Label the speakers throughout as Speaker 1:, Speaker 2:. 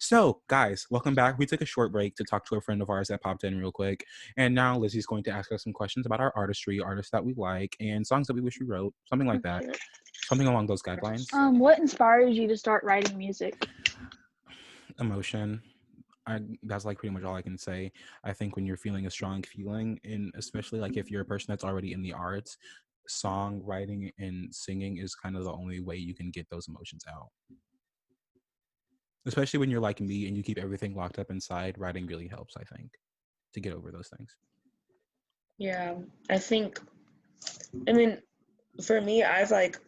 Speaker 1: So, guys, welcome back. We took a short break to talk to a friend of ours that popped in real quick. And now Lizzie's going to ask us some questions about our artistry, artists that we like, and songs that we wish we wrote, something like that.
Speaker 2: Okay.
Speaker 1: Something along those guidelines.
Speaker 3: What inspires you to start writing music?
Speaker 1: Emotion. That's like pretty much all I can say. I think when you're feeling a strong feeling, and especially like if you're a person that's already in the arts, songwriting and singing is kind of the only way you can get those emotions out. Especially when you're like me and you keep everything locked up inside, writing really helps, I think, to get over those things.
Speaker 2: Yeah, I think, I mean, for me, I've like,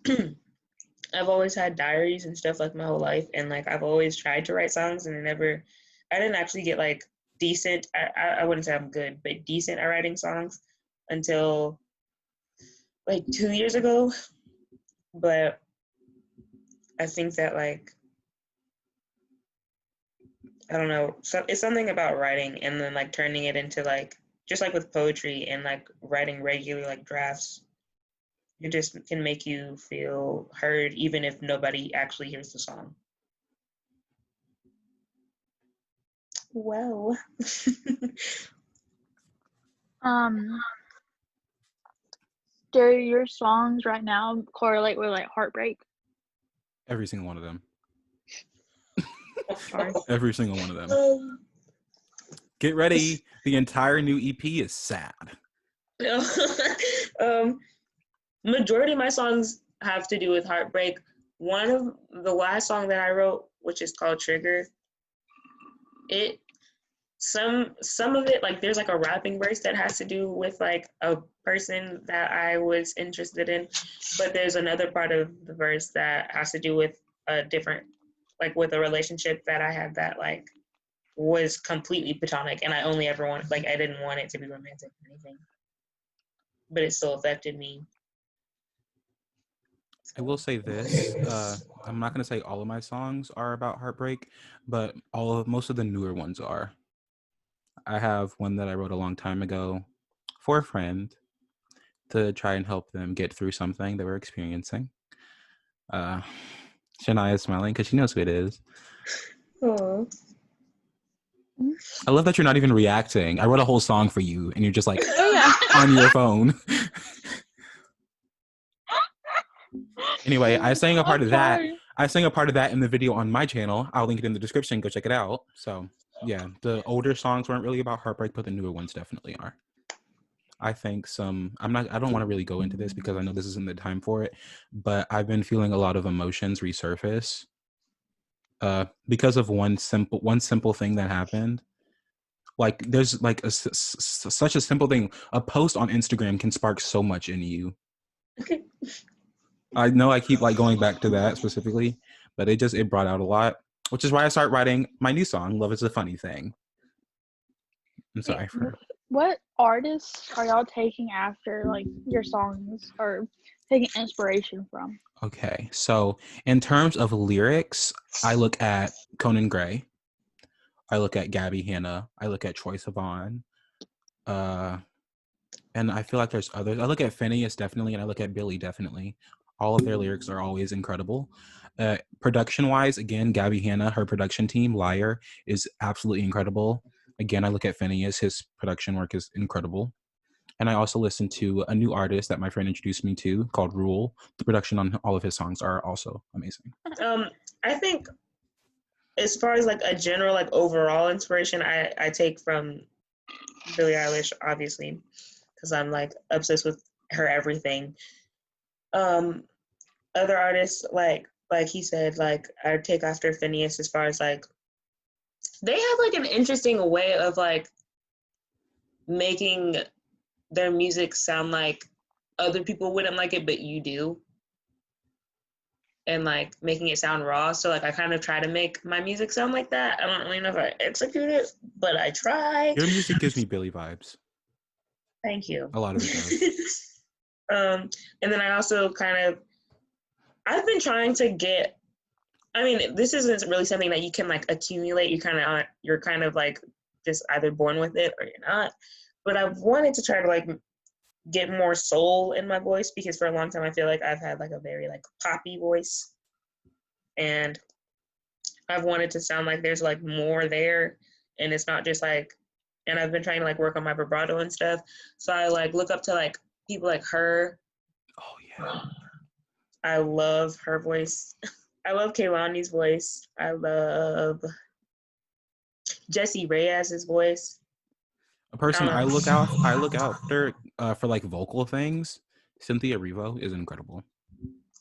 Speaker 2: I've always had diaries and stuff like my whole life. And like, I've always tried to write songs and I didn't actually get like decent, I wouldn't say I'm good, but decent at writing songs until like 2 years ago. But I think that like, I don't know, so it's something about writing and then like turning it into like, just like with poetry and like writing regular like drafts, it just can make you feel heard even if nobody actually hears the song. Well.
Speaker 3: Do your songs right now correlate with like heartbreak?
Speaker 1: Every single one of them.
Speaker 3: Sorry.
Speaker 1: Every single one of them. Get ready. The entire new EP is sad.
Speaker 2: Majority of my songs have to do with heartbreak. One of the last song that I wrote, which is called Trigger, some of it, like there's like a rapping verse that has to do with like a person that I was interested in, but there's another part of the verse that has to do with a different, like with a relationship that I had that like was completely platonic, and I only ever wanted, like I didn't want it to be romantic or anything, but it still affected me.
Speaker 1: I will say this. I'm not going to say all of my songs are about heartbreak, but most of the newer ones are. I have one that I wrote a long time ago for a friend to try and help them get through something they were experiencing. Shania is smiling because she knows who it is.
Speaker 2: Aww.
Speaker 1: I love that you're not even reacting. I wrote a whole song for you, and you're just like on your phone. Anyway, I sang a part of that. I sang a part of that in the video on my channel. I'll link it in the description. Go check it out. So yeah, the older songs weren't really about heartbreak, but the newer ones definitely are. I think I don't want to really go into this because I know this isn't the time for it, but I've been feeling a lot of emotions resurface because of one simple thing that happened. Like there's like such a simple thing. A post on Instagram can spark so much in you. I know I keep like going back to that specifically, but it brought out a lot, which is why I start writing my new song, Love is a Funny Thing. I'm sorry for...
Speaker 3: What artists are y'all taking after like your songs or taking inspiration from?
Speaker 1: Okay, so in terms of lyrics, I look at Conan Gray. I look at Gabby Hanna. I look at Troye Sivan. And I feel like there's others. I look at Phineas definitely, and I look at Billy definitely. All of their lyrics are always incredible. Production-wise, again, Gabby Hanna, her production team, Liar, is absolutely incredible. Again, I look at Phineas, his production work is incredible. And I also listen to a new artist that my friend introduced me to called Rule. The production on all of his songs are also amazing.
Speaker 2: I think as far as like a general, like overall inspiration, I take from Billie Eilish, obviously, because I'm like obsessed with her everything. Other artists, like he said, like I take after Phineas as far as like they have like an interesting way of like making their music sound like other people wouldn't like it, but you do. And like making it sound raw. So like I kind of try to make my music sound like that. I don't really know if I execute it, but I try.
Speaker 1: Your music gives me Billy vibes.
Speaker 2: Thank you.
Speaker 1: A lot of it does.
Speaker 2: And then I also I've been trying to get, I mean, this isn't really something that you can like accumulate. You're kind of like just either born with it or you're not. But I've wanted to try to like get more soul in my voice because for a long time I feel like I've had like a very like poppy voice. And I've wanted to sound like there's like more there, and it's not just like. And I've been trying to like work on my vibrato and stuff. So I like look up to like people like her.
Speaker 1: Oh yeah.
Speaker 2: I love her voice. I love Kehlani's voice. I love Jesse Reyes's voice.
Speaker 1: A person I look after for like vocal things. Cynthia Erivo is incredible.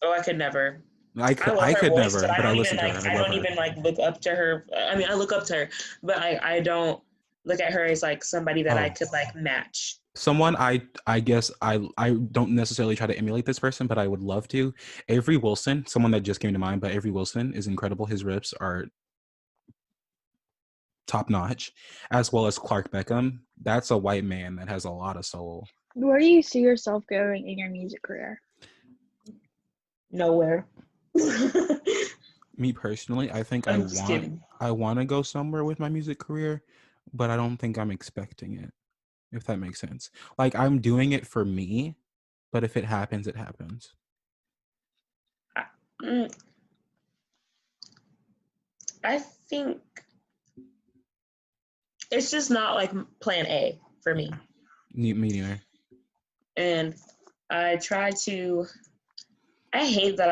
Speaker 2: Oh, I could never.
Speaker 1: I
Speaker 2: love her
Speaker 1: could
Speaker 2: voice,
Speaker 1: never, but I listen to her. I love her.
Speaker 2: even like look up to her. I mean, I look up to her, but I don't look at her as like somebody that I could like match.
Speaker 1: Someone I guess I don't necessarily try to emulate this person, but I would love to. Avery Wilson, someone that just came to mind, but Avery Wilson is incredible. His riffs are top notch, as well as Clark Beckham. That's a white man that has a lot of soul.
Speaker 3: Where do you see yourself going in your music career?
Speaker 2: Nowhere.
Speaker 1: Me personally, I think I want to go somewhere with my music career, but I don't think I'm expecting it, if that makes sense. Like, I'm doing it for me, but if it happens, it happens.
Speaker 2: I think it's just not like plan A for me.
Speaker 1: Me neither.
Speaker 2: And I hate that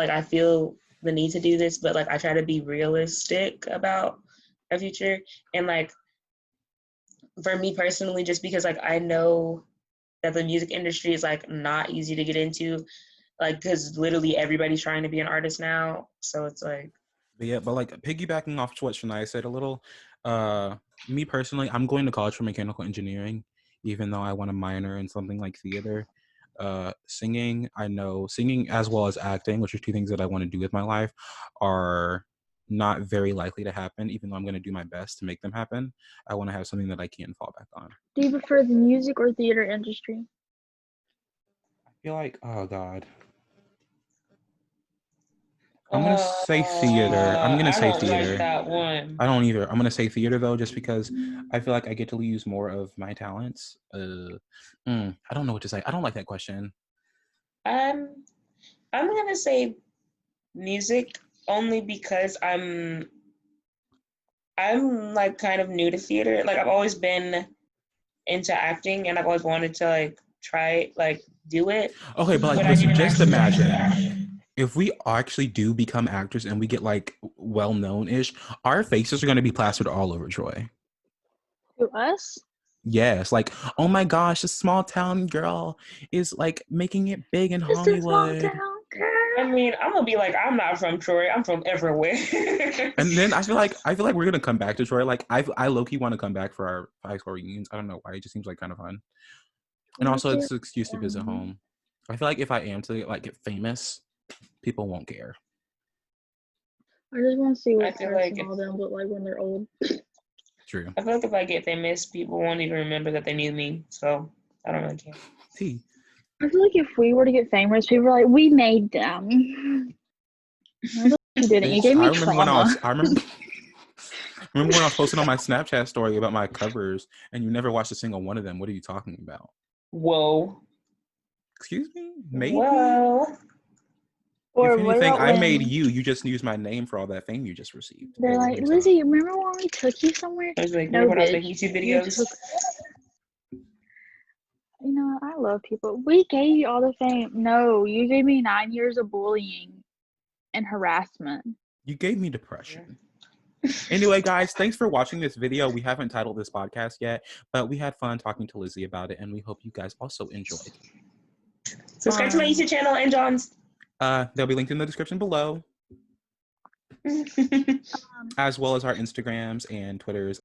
Speaker 2: I feel the need to do this, but like I try to be realistic about a future. And like for me personally, just because like I know that the music industry is like not easy to get into, like because literally everybody's trying to be an artist now. So it's like.
Speaker 1: But yeah, but like piggybacking off what Shania said a little, me personally, I'm going to college for mechanical engineering, even though I want to minor in something like theater. Singing as well as acting, which are two things that I want to do with my life, are not very likely to happen, even though I'm going to do my best to make them happen. I want to have something that I can fall back on.
Speaker 3: Do you prefer the music or theater industry?
Speaker 1: I feel like, oh God. I'm going to say theater. I'm going to say theater. I don't like
Speaker 2: that one.
Speaker 1: I don't either. I'm going to say theater, though, just because I feel like I get to use more of my talents. I don't know what to say. I don't like that question.
Speaker 2: I'm going to say music only because I'm like kind of new to theater. Like I've always been into acting and I've always wanted to like try like do it.
Speaker 1: Okay, but like listen, just imagine if we actually do become actors and we get like well known ish, our faces are gonna be plastered all over Troy.
Speaker 3: To us?
Speaker 1: Yes, like, oh my gosh, this small town girl is like making it big in Hollywood.
Speaker 3: Small town girl.
Speaker 2: I mean, I'm gonna be like, I'm not from Troy. I'm from everywhere.
Speaker 1: And then I feel like we're gonna come back to Troy. Like I low key want to come back for our high school reunions. I don't know why. It just seems like kind of fun. And also, it's an excuse to visit home. I feel like if I am to like get famous, people won't care.
Speaker 3: I just want to see what small them look like when they're old.
Speaker 1: True.
Speaker 2: I feel like if I get famous, people won't even remember that they knew me. So I don't really care.
Speaker 1: See.
Speaker 3: I feel like if we were to get famous, people are like, we made them. You didn't. You gave me trauma.
Speaker 1: I remember when I was posting on my Snapchat story about my covers, and you never watched a single one of them. What are you talking about?
Speaker 2: Whoa.
Speaker 1: Excuse me? Maybe?
Speaker 2: Whoa.
Speaker 1: If anything, I made you. You just used my name for all that fame you just received.
Speaker 3: They're like, Lizzie, remember when we took you somewhere?
Speaker 2: I was like, no, when I was making YouTube videos.
Speaker 3: You know, I love people. We gave you all the fame. No, you gave me 9 years of bullying and harassment.
Speaker 1: You gave me depression. Anyway, guys, thanks for watching this video. We haven't titled this podcast yet, but we had fun talking to Lizzie about it, and we hope you guys also enjoyed.
Speaker 2: Subscribe to my YouTube channel and John's.
Speaker 1: They'll be linked in the description below. As well as our Instagrams and Twitters